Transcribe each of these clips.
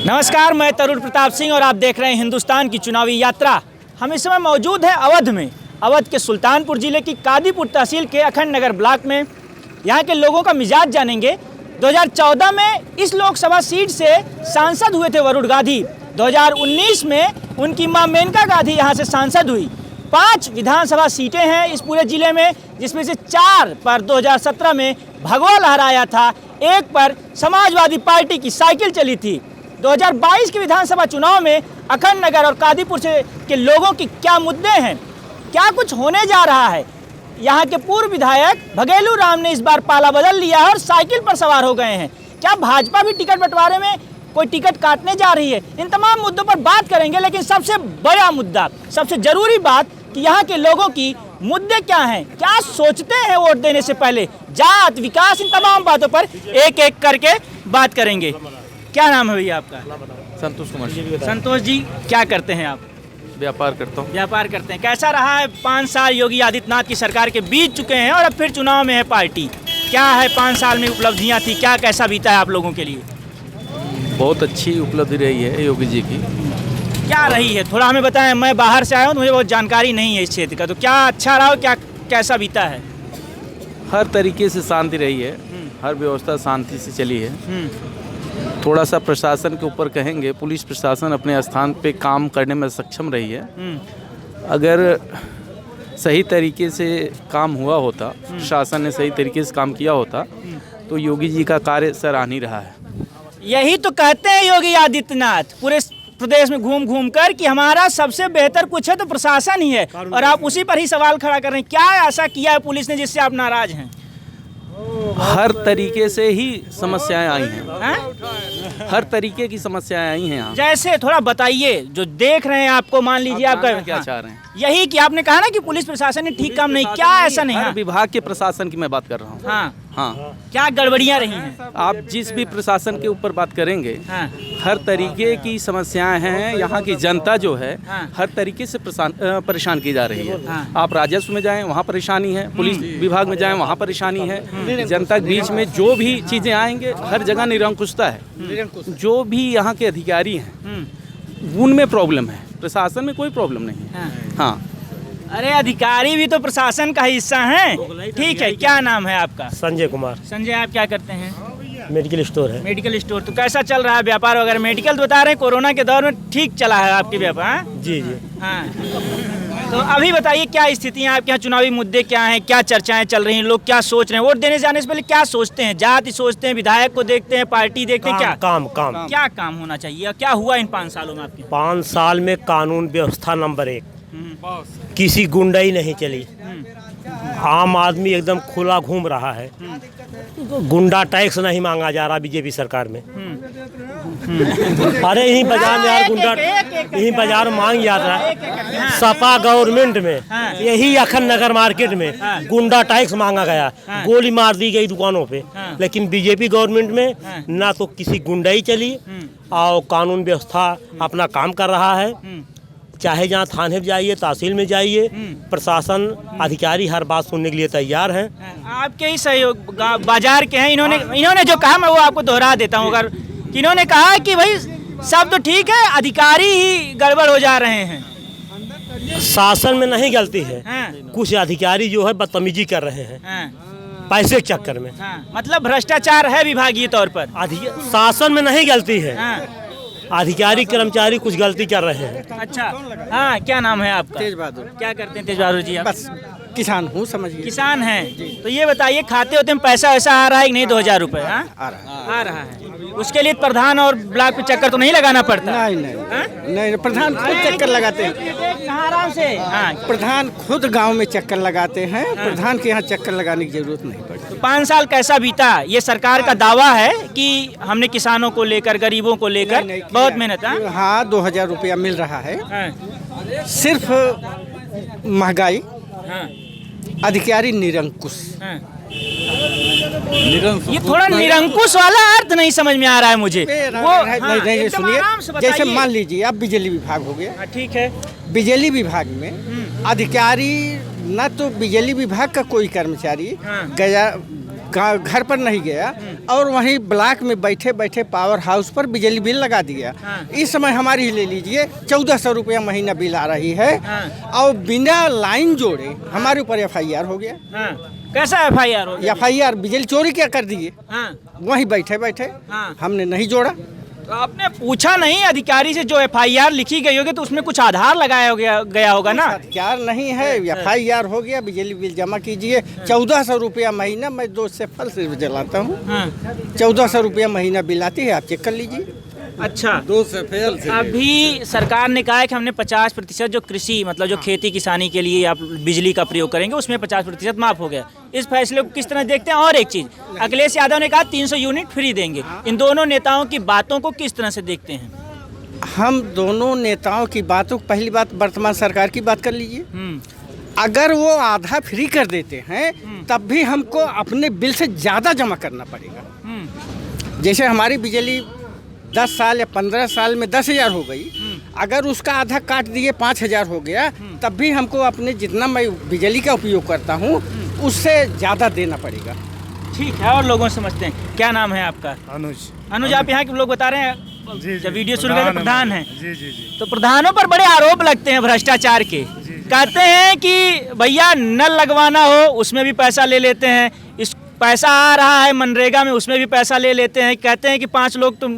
नमस्कार, मैं तरुण प्रताप सिंह और आप देख रहे हैं हिंदुस्तान की चुनावी यात्रा। हम इस समय मौजूद हैं अवध में। अवध के सुल्तानपुर जिले की कादीपुर तहसील के अखंड नगर ब्लॉक में। यहाँ के लोगों का मिजाज जानेंगे। 2014 में इस लोकसभा सीट से सांसद हुए थे वरुण गांधी। 2019 में उनकी मां मेनका गांधी यहाँ से सांसद हुई। 5 विधानसभा सीटें हैं इस पूरे जिले में, जिसमें से 4 पर 2017 में भगवा लहराया था, 1 पर समाजवादी पार्टी की साइकिल चली थी। 2022 के विधानसभा चुनाव में अखंड नगर और कादीपुर से के लोगों की क्या मुद्दे हैं, क्या कुछ होने जा रहा है। यहाँ के पूर्व विधायक भगेलू राम ने इस बार पाला बदल लिया है और साइकिल पर सवार हो गए हैं। क्या भाजपा भी टिकट बंटवारे में कोई टिकट काटने जा रही है? इन तमाम मुद्दों पर बात करेंगे, लेकिन सबसे बड़ा मुद्दा, सबसे जरूरी बात कि यहाँ के लोगों की मुद्दे क्या हैं, क्या सोचते हैं वोट देने से पहले, जात, विकास, इन तमाम बातों पर एक एक करके बात करेंगे। क्या नाम है भैया आपका? संतोष कुमार। संतोष जी, क्या करते हैं आप? व्यापार करता हूँ। व्यापार करते हैं। कैसा रहा है 5 साल योगी आदित्यनाथ की सरकार के बीत चुके हैं और अब फिर चुनाव में है पार्टी? क्या है 5 साल में उपलब्धियाँ थी, क्या कैसा बीता है आप लोगों के लिए? बहुत अच्छी उपलब्धि रही है योगी जी की। क्या रही है, थोड़ा हमें बताएं। मैं बाहर से आया हूँ तो मुझे बहुत जानकारी नहीं है इस क्षेत्र का, तो क्या अच्छा रहा, क्या कैसा बीता है? हर तरीके से शांति रही है, हर व्यवस्था शांति से चली है। थोड़ा सा प्रशासन के ऊपर कहेंगे, पुलिस प्रशासन अपने स्थान पे काम करने में सक्षम रही है। अगर सही तरीके से काम हुआ होता, प्रशासन ने सही तरीके से काम किया होता, तो योगी जी का कार्य सराहनीय रहा है। यही तो कहते हैं योगी आदित्यनाथ पूरे प्रदेश में घूम घूम कर कि हमारा सबसे बेहतर कुछ है तो प्रशासन ही है, और आप उसी पर ही सवाल खड़ा कर रहे हैं। क्या ऐसा किया है पुलिस ने जिससे आप नाराज हैं? हर तरीके से ही समस्याएं आई हैं। हर तरीके की समस्याएं आई हैं यहाँ। जैसे थोड़ा बताइए, जो देख रहे हैं आपको, मान लीजिए आपका क्या चाह रहे हैं? यही कि आपने कहा ना कि पुलिस प्रशासन ने ठीक काम नहीं, क्या ऐसा नहीं? हर विभाग के प्रशासन की मैं बात कर रहा हूँ। हाँ, क्या गड़बड़ियाँ रही हैं? आप जिस भी प्रशासन के ऊपर बात करेंगे, हर तरीके की समस्याएं हैं। यहाँ की जनता जो है हर तरीके से परेशान की जा रही है। आप राजस्व में जाएं, वहाँ परेशानी है, पुलिस विभाग में जाएं, वहाँ परेशानी है। जनता के बीच में जो भी चीज़ें आएंगे, हर जगह निरंकुशता है। जो भी यहाँ के अधिकारी हैं उनमें प्रॉब्लम है, प्रशासन में कोई प्रॉब्लम नहीं है। हाँ, अरे अधिकारी भी तो प्रशासन का हिस्सा हैं। ठीक है, क्या नाम है आपका? संजय कुमार। संजय, आप क्या करते हैं? मेडिकल स्टोर है। Medical store. तो कैसा चल रहा है व्यापार वगैरह? मेडिकल तो बता रहे हैं कोरोना के दौर में ठीक चला है आपके व्यापार? जी जी। हाँ, तो अभी बताइए क्या स्थितियाँ आपके यहाँ, चुनावी मुद्दे क्या हैं, क्या चर्चाएं चल रही हैं, लोग क्या सोच रहे हैं? वोट देने जाने से पहले क्या सोचते हैं? जाति सोचते हैं, विधायक को देखते हैं, पार्टी देखते हैं? क्या काम क्या काम होना चाहिए? क्या हुआ इन 5 सालों में आपके? 5 साल में कानून व्यवस्था नंबर 1, किसी गुंडाई नहीं चली। आम आदमी एकदम खुला घूम रहा है। गुंडा टैक्स नहीं मांगा जा रहा बीजेपी सरकार में। अरे यही बाजार में यार गुंडा, यही बाजार मांग जाता है। सपा गवर्नमेंट में, यही अखंड नगर मार्केट में गुंडा टैक्स मांगा गया, गोली मार दी गई दुकानों पे। लेकिन बीजेपी गवर्नमेंट में ना तो किसी गुंडाई चली और कानून व्यवस्था अपना काम कर रहा है। चाहे जहाँ थाने में जाइए, तहसील में जाइए, प्रशासन अधिकारी हर बात सुनने के लिए तैयार हैं। आपके ही सहयोग बाजार के हैं। इन्होंने जो कहा मैं वो आपको दोहरा देता हूँ। अगर इन्होंने कहा कि भाई सब तो ठीक है, अधिकारी ही गड़बड़ हो जा रहे हैं। शासन में नहीं गलती है, कुछ अधिकारी जो है बदतमीजी कर रहे हैं पैसे के चक्कर में। मतलब भ्रष्टाचार है विभागीय तौर पर। शासन में नहीं गलती है, अधिकारी कर्मचारी कुछ गलती कर रहे हैं। अच्छा, हाँ, क्या नाम है आपका? तेज बहादुर। क्या करते हैं तेज बहादुर जी आप? बस किसान हूँ, समझिए। किसान हैं। तो ये बताइए, खाते होते में पैसा वैसा आ रहा है कि नहीं? 2000 रुपये आ रहा है। उसके लिए प्रधान और ब्लॉक पे चक्कर तो नहीं लगाना पड़ता? नहीं, प्रधान खुद चक्कर लगाते हैं। आराम से। हाँ, प्रधान खुद गांव में चक्कर लगाते हैं। प्रधान के यहाँ चक्कर लगाने की जरूरत नहीं पड़ती। तो 5 साल कैसा बीता? ये सरकार का दावा है कि हमने किसानों को लेकर, गरीबों को लेकर बहुत मेहनत। हाँ, 2000 रुपया मिल रहा है। सिर्फ महंगाई, अधिकारी निरंकुश। ये थोड़ा निरंकुश वाला अर्थ नहीं समझ में आ रहा है मुझे। नहीं, सुनिए, जैसे मान लीजिए आप बिजली विभाग हो गया। ठीक है। बिजली विभाग में अधिकारी, न तो बिजली विभाग का कोई कर्मचारी घर पर नहीं गया और वहीं ब्लॉक में बैठे बैठे पावर हाउस पर बिजली बिल लगा दिया। इस समय हमारी ले लीजिए 1400 रुपया महीना बिल आ रही है और बिना लाइन जोड़े हमारे ऊपर FIR हो गया। कैसा FIR हो गया? FIR बिजली चोरी क्या कर दिए, वहीं बैठे बैठे हमने नहीं जोड़ा। तो आपने पूछा नहीं अधिकारी से? जो FIR लिखी गई होगी तो उसमें कुछ आधार लगाया गया होगा ना? अधिकार नहीं है, FIR हो गया, बिजली बिल जमा कीजिए। 1400 रुपया महीना, मैं 2 से फल से जलाता हूँ। 1400 रुपया महीना बिल आती है, आप चेक कर लीजिए। अच्छा, 2 से फेल से। अभी सरकार ने कहा है कि हमने 50% जो कृषि मतलब जो खेती किसानी के लिए आप बिजली का प्रयोग करेंगे उसमें 50% माफ हो गया। इस फैसले को किस तरह देखते हैं? और एक चीज, अखिलेश यादव ने कहा 300 यूनिट फ्री देंगे। इन दोनों नेताओं की बातों को किस तरह से देखते हैं? हम दोनों नेताओं की बातों, पहली बात वर्तमान सरकार की बात कर लीजिए। अगर वो आधा फ्री कर देते हैं तब भी हमको अपने बिल से ज़्यादा जमा करना पड़ेगा। जैसे हमारी बिजली 10 साल या 15 साल में 10,000 हो गई, अगर उसका आधा काट दिए 5,000 हो गया, तब भी हमको अपने जितना मैं बिजली का उपयोग करता हूँ उससे ज़्यादा देना पड़ेगा। ठीक है, और लोगों समझते हैं। क्या नाम है आपका? अनुज। आप यहाँ के लोग बता रहे हैं जी, जब वीडियो शुरू करते प्रधान हैं, जी। तो प्रधानों पर बड़े आरोप लगते हैं भ्रष्टाचार के। कहते हैं कि भैया नल लगवाना हो उसमें भी पैसा ले लेते हैं, इस पैसा आ रहा है मनरेगा में उसमें भी पैसा ले लेते हैं। कहते हैं कि 5 लोग तुम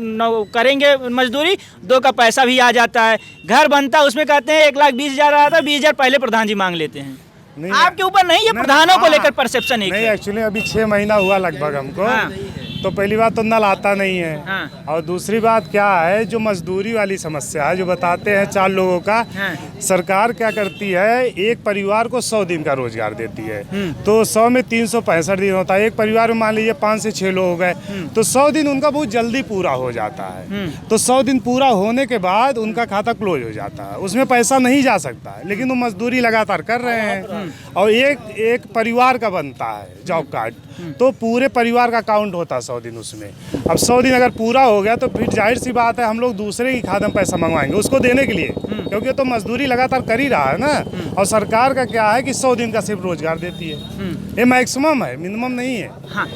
करेंगे मजदूरी, 2 का पैसा भी आ जाता है। घर बनता है उसमें कहते हैं 1,20,000 आ रहा था, 20,000 पहले प्रधान जी मांग लेते हैं। आपके ऊपर नहीं, ये प्रधानों को लेकर परसेप्शन है। नहीं, एक्चुअली अभी 6 महीना हुआ लगभग हमको। तो पहली बात तो नल आता नहीं है, और दूसरी बात क्या है, जो मजदूरी वाली समस्या है जो बताते हैं 4 लोगों का, सरकार क्या करती है, एक परिवार को 100 दिन का रोजगार देती है। तो 100 में 365 दिन होता है। एक परिवार में मान लीजिए 5 से 6 लोग हो गए, तो 100 दिन उनका बहुत जल्दी पूरा हो जाता है। तो 100 दिन पूरा होने के बाद उनका खाता क्लोज हो जाता है, उसमें पैसा नहीं जा सकता है, लेकिन वो मजदूरी लगातार कर रहे हैं। और एक परिवार का बनता है जॉब कार्ड, तो पूरे परिवार का काउंट होता है 100 दिन उसमें। अब 100 दिन अगर पूरा हो गया तो फिर जाहिर सी बात है हम लोग दूसरे की खाते में पैसा मंगवाएंगे उसको देने के लिए, क्योंकि तो मजदूरी लगातार कर ही रहा है ना। और सरकार का क्या है कि 100 दिन का सिर्फ रोजगार देती है, ये मैक्सिमम है, मिनिमम नहीं है।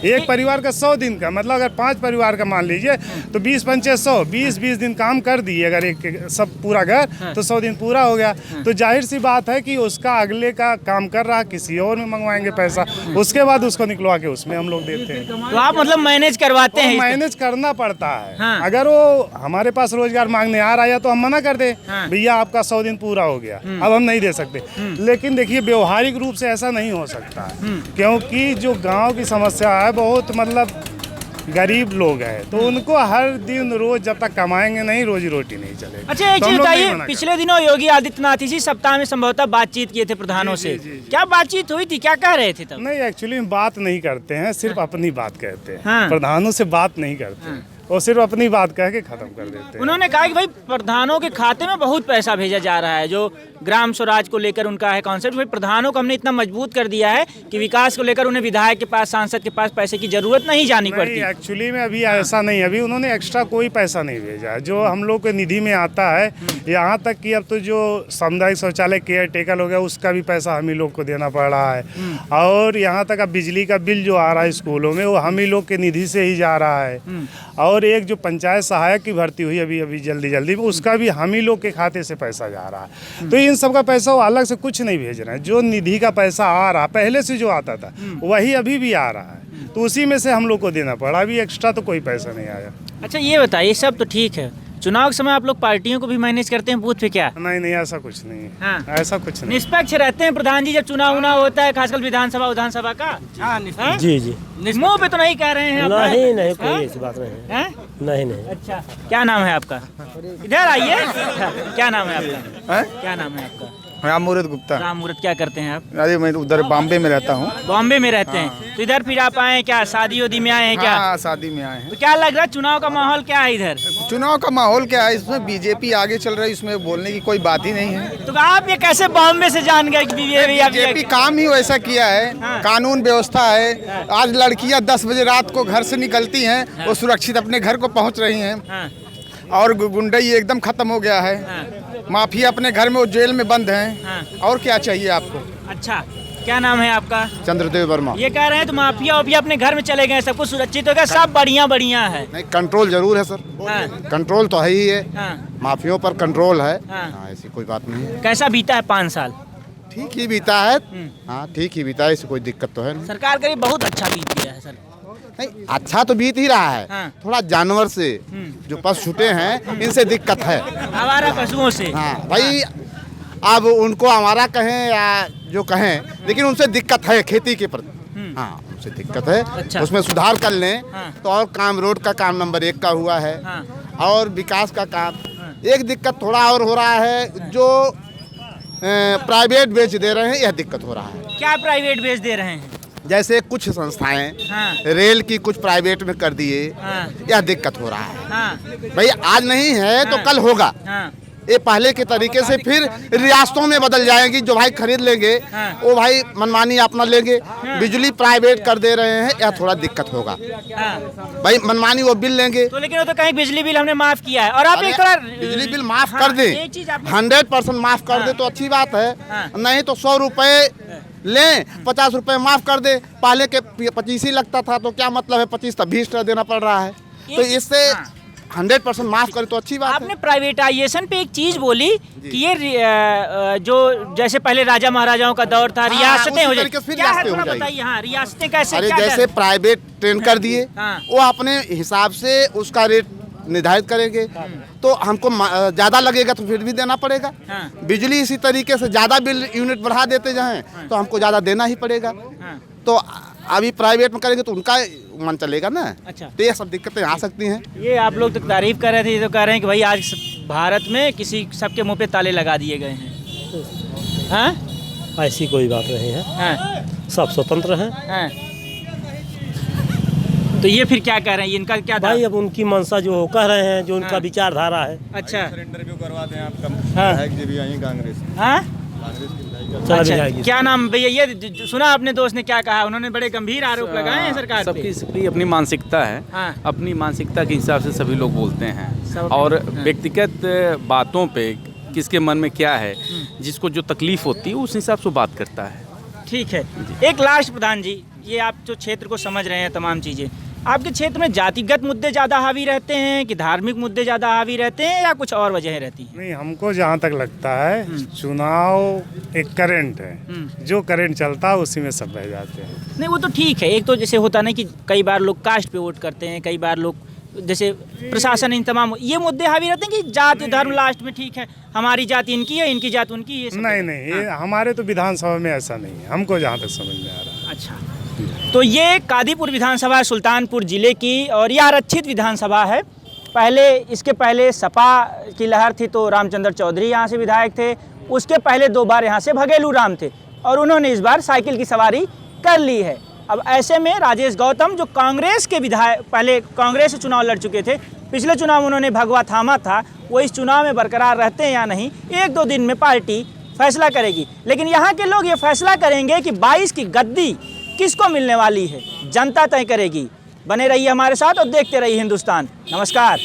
एक परिवार का 100 दिन का मतलब अगर 5 परिवार का मान लीजिए तो 20-5 20 दिन काम कर दिए अगर एक सब पूरा घर, तो 100 दिन पूरा हो गया। तो जाहिर सी बात है कि उसका अगले का काम कर रहा किसी और में मंगवाएंगे पैसा, उसके बाद उसको निकलवा के उसमें हम लोग देते हैं। तो आप मतलब मैनेज करवाते हैं? मैनेज करना पड़ता है। अगर वो हमारे पास रोजगार मांगने आ रहा है तो हम मना कर दे, भैया आपका 100 दिन पूरा हो गया, अब हम नहीं दे सकते। लेकिन देखिए व्यवहारिक रूप से ऐसा नहीं हो सकता है, क्योंकि जो गांव की समस्या है बहुत मतलब गरीब लोग हैं, तो उनको हर दिन रोज जब तक कमाएंगे नहीं रोजी रोटी नहीं चलेगी। अच्छा, एक चीज बताइए, पिछले दिनों योगी आदित्यनाथ इसी सप्ताह में संभवतः बातचीत किए थे प्रधानों से। क्या बातचीत हुई थी, क्या कह रहे थे तब? नहीं, एक्चुअली बात नहीं करते हैं, सिर्फ अपनी बात कहते हैं। प्रधानों से बात नहीं करते, वो सिर्फ अपनी बात कह के खत्म कर देते हैं। उन्होंने कहा कि भाई प्रधानों के खाते में बहुत पैसा भेजा जा रहा है, जो ग्राम स्वराज को लेकर उनका है कॉन्सेप्ट, भाई प्रधानों को हमने इतना मजबूत कर दिया है कि विकास को लेकर उन्हें विधायक के पास, सांसद के पास पैसे की जरूरत नहीं जानी पड़ती। एक्चुअली में अभी ऐसा नहीं, अभी उन्होंने एक्स्ट्रा कोई पैसा नहीं भेजा है, जो हम लोग के निधि में आता है। यहाँ तक कि अब तो जो सामुदायिक शौचालय केयर टेकर हो गया उसका भी पैसा हम ही लोग को देना पड़ रहा है। और यहाँ तक अब बिजली का बिल जो आ रहा है स्कूलों में वो हम ही लोग के निधि से ही जा रहा है। और एक जो पंचायत सहायक की भर्ती हुई अभी जल्दी उसका भी हम ही लोग के खाते से पैसा जा रहा है। तो इन सब का पैसा वो अलग से कुछ नहीं भेज रहे हैं, जो निधि का पैसा आ रहा पहले से जो आता था वही अभी भी आ रहा है, तो उसी में से हम लोग को देना पड़ा, अभी एक्स्ट्रा तो कोई पैसा नहीं आया। अच्छा, ये बताइए, सब तो ठीक है, चुनाव के समय आप लोग पार्टियों को भी मैनेज करते हैं बूथ पे क्या? नहीं, ऐसा कुछ नहीं है। ऐसा कुछ नहीं। निष्पक्ष रहते हैं प्रधान जी जब चुनाव होता है, खासकर विधानसभा का? जी। मुँह पे तो नहीं कह रहे हैं? नहीं, कोई ऐसी बात नहीं है। नहीं। अच्छा, क्या नाम है आपका? इधर आइए। क्या नाम है आपका? क्या नाम है आपका? राम मूर्त गुप्ता। राम मूर्त, क्या करते हैं आप? अरे मैं उधर बॉम्बे में रहता हूँ। बॉम्बे में रहते हैं, तो इधर फिर आप आए क्या, शादी वादी में आए हैं क्या? हाँ, शादी में आए हैं। तो क्या लग रहा है, चुनाव का माहौल क्या है इधर? चुनाव का माहौल क्या है, इसमें बीजेपी आगे चल रही है, इसमें बोलने की कोई बात ही नहीं है। तो आप ये कैसे बॉम्बे से जान गए कि बीजेपी काम ही वैसा किया है। कानून व्यवस्था है, आज लड़कियाँ 10 बजे रात को घर से निकलती हैं, वो सुरक्षित अपने घर को पहुँच रही हैं। और गुंडई एकदम खत्म हो गया है, माफिया अपने घर में वो जेल में बंद हैं। और क्या चाहिए आपको? अच्छा, क्या नाम है आपका? चंद्रदेव वर्मा। ये कह रहे हैं तो माफिया वाफिया अपने घर में चले गए, सब कुछ सुरक्षित हो गया, सब बढ़िया है। नहीं, कंट्रोल जरूर है सर। हाँ। कंट्रोल तो है ही है। हाँ। माफियों पर कंट्रोल है। हाँ। हाँ, ऐसी कोई बात नहीं है। कैसा बीता है 5 साल? ठीक ही बीता है। हाँ, ठीक ही बीता है, इससे कोई दिक्कत तो है नहीं। सरकार करीब बहुत अच्छा बीत गया है सर। नहीं, अच्छा तो बीत ही रहा है। हाँ। थोड़ा जानवर से जो पशु छूटे हैं, इनसे दिक्कत है। आवारा पशुओं से। हाँ भाई, अब उनको हमारा कहें या जो कहें, लेकिन उनसे दिक्कत है खेती के प्रति। हाँ, उनसे दिक्कत है। अच्छा। उसमें सुधार कर लें हाँ। तो और काम, रोड का काम नंबर 1 का हुआ है। हाँ। और विकास का काम। एक दिक्कत थोड़ा और हो रहा है, जो प्राइवेट बेच दे रहे हैं, यह दिक्कत हो रहा है। क्या प्राइवेट बेच दे रहे हैं? जैसे कुछ संस्थाएं हाँ। रेल की कुछ प्राइवेट में कर दिए। हाँ। यह दिक्कत हो रहा है। हाँ। भाई, आज नहीं है तो हाँ। कल होगा। हाँ। ये पहले के तरीके से फिर रियासतों में बदल जाएगी। जो भाई खरीद लेंगे हाँ। वो भाई मनमानी अपना लेंगे। बिजली प्राइवेट कर दे रहे हैं, यह थोड़ा दिक्कत होगा। हाँ। भाई मनमानी वो बिल लेंगे। तो लेकिन वो तो कहीं बिजली बिल हमने माफ किया है, और आप अरे, एक थोड़ा बिजली बिल माफ हाँ, कर दे। एक चीज आपने 100% माफ कर दे तो अच्छी बात है। हाँ। नहीं तो 100 रुपए लें, 50 रुपए माफ कर दे। पहले के 25 ही लगता था, तो क्या मतलब है 25 तब 20 देना पड़ रहा है। तो इससे 100% माफ करे तो अच्छी बात आपने है। प्राइवेटाइजेशन पे एक चीज बोली कि ये जो जैसे पहले राजा महाराजाओं का दौर था, रियासतें उसी हो तरीके से फिर क्या है, रियासतें हो थोड़ा जाएगी। बताइए। हाँ, रियासतें कैसे? अरे क्या जैसे कर- प्राइवेट ट्रेन कर दिए, हाँ। वो अपने हिसाब से उसका रेट निर्धारित करेंगे। तो हमको ज्यादा लगेगा तो फिर भी देना पड़ेगा। हाँ। बिजली इसी तरीके से ज्यादा बिल यूनिट बढ़ा देते जाएं तो हमको ज्यादा देना ही पड़ेगा। हाँ। तो अभी प्राइवेट में करेंगे तो उनका मन चलेगा ना। अच्छा। तो ये सब दिक्कतें आ सकती हैं। ये आप लोग तो तारीफ कर रहे थे, ये तो कह रहे हैं कि भाई आज भारत में किसी सबके मुंह पे ताले लगा दिए गए हैं। हाँ? ऐसी कोई बात नहीं है, हाँ। सब स्वतंत्र हैं। हाँ। तो ये फिर क्या कह रहे हैं, इनका क्या था? भाई अब उनकी मंशा जो कह रहे हैं, जो उनका हाँ। विचारधारा है। अच्छा। इंटरव्यू करवा दें आपका। हाँ। विधायक जी भी आई हैं कांग्रेस। हाँ? चला भी अच्छा, जाएगी। क्या नाम भैया? ये सुना आपने दोस्त ने क्या कहा? उन्होंने बड़े गंभीर आरोप लगाए हैं सरकार पे। सबकी सबकी अपनी मानसिकता है। हाँ। अपनी मानसिकता के हिसाब से सभी लोग बोलते हैं, सब- और हाँ। व्यक्तिगत बातों पे किसके मन में क्या है, जिसको जो तकलीफ होती है उस हिसाब से बात करता है। ठीक है। एक लास्ट प्रधान जी, ये आप जो क्षेत्र को समझ रहे हैं तमाम चीज़ें, आपके क्षेत्र में जातिगत मुद्दे ज़्यादा हावी रहते हैं कि धार्मिक मुद्दे ज़्यादा हावी रहते हैं, या कुछ और वजह रहती हैं? नहीं, हमको जहाँ तक लगता है चुनाव एक करंट है। जो करंट चलता है उसी में सब बह जाते हैं। नहीं, वो तो ठीक है। एक तो जैसे होता नहीं कि कई बार लोग कास्ट पे वोट करते हैं, कई बार लोग जैसे प्रशासन इन तमाम ये मुद्दे हावी रहते हैं कि जाति धर्म लास्ट में ठीक है, हमारी जाति इनकी है, इनकी जाति उनकी, ये सब नहीं नहीं, ये हमारे तो विधानसभा में ऐसा नहीं है, हमको जहाँ तक समझ में आ रहा है। अच्छा। तो ये कादीपुर विधानसभा सुल्तानपुर जिले की, और यह आरक्षित विधानसभा है। पहले इसके पहले सपा की लहर थी, तो रामचंद्र चौधरी यहाँ से विधायक थे। उसके पहले 2 बार यहाँ से भगेलू राम थे, और उन्होंने इस बार साइकिल की सवारी कर ली है। अब ऐसे में राजेश गौतम, जो कांग्रेस के विधायक, पहले कांग्रेस से चुनाव लड़ चुके थे, पिछले चुनाव उन्होंने भगवा थामा था, वो इस चुनाव में बरकरार रहते हैं या नहीं, 1-2 दिन में पार्टी फैसला करेगी। लेकिन यहाँ के लोग ये फैसला करेंगे कि 22 की गद्दी किसको मिलने वाली है, जनता तय करेगी। बने रहिए हमारे साथ और देखते रहिए हिंदुस्तान। नमस्कार।